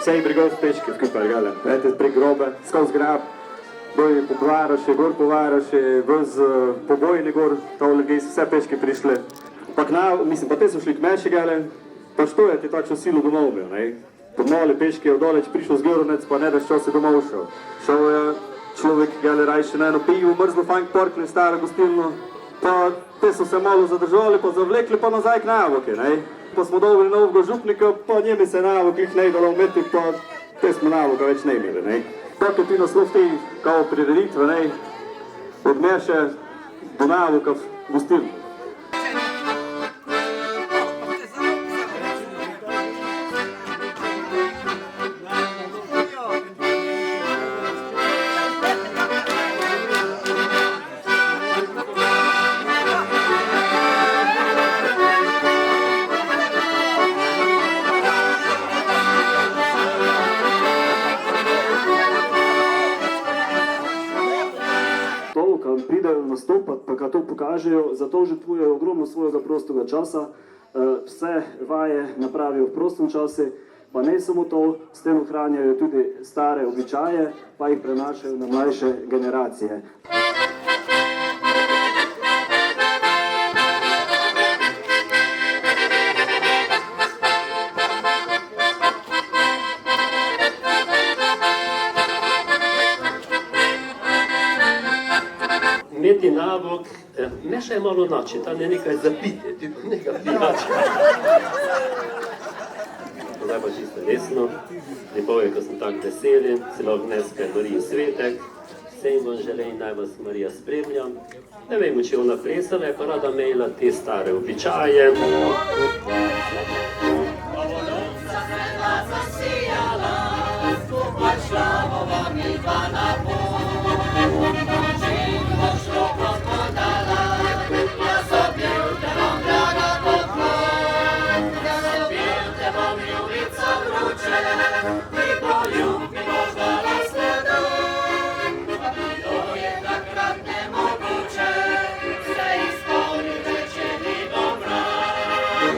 vse brigov peške skupaj, gale. Vete, prek grobe, skozi grab, boj pogovaraše, gor povaraše, vz pobojne gor, tole gej vse peške prišle. Pa mislim, pa te so šli kmeše, gale, pa što je ti takšno silo domov imel, ne? Podmoli peške je odoleč prišel z Gorovnec, pa ne da što se domov šel. Šel je človek, gale, rajše na eno pivo, mrzlo fajn porkli, staro gostilno, pa te so se malo zadržali, pa zavlekli pa nazaj k Navoke, ne? Pa smo dobili novega župnika, pa njemi se Navok jih ne dalo umeti, pa te smo Navoka več ne imeli, ne? Tako je ti naslov te kao prireditve, ne? Od Meše do Navoka v gostilno. Kad pridajo nastopati, pa kad to pokažejo, zato žrtvujejo ogromno svojega prostega časa, vse vaje napravijo v prostem času, pa ne samo to, s tem ohranjajo tudi stare običaje, pa jih prenašajo na mlajše generacije. Imeti Navok, Meša je malo noči, tam je nekaj zapite, tudi nekaj pijača. Zdaj pa čisto resno, lepo je, ko sem tako veseli, celo dneska je Marija Svetek, vsem vam želim, naj vas Marija spremlja. Ne vem, če je ona plesala, je pa rada imela te stare običaje. Zasijala, skupaj šla bova mi dva na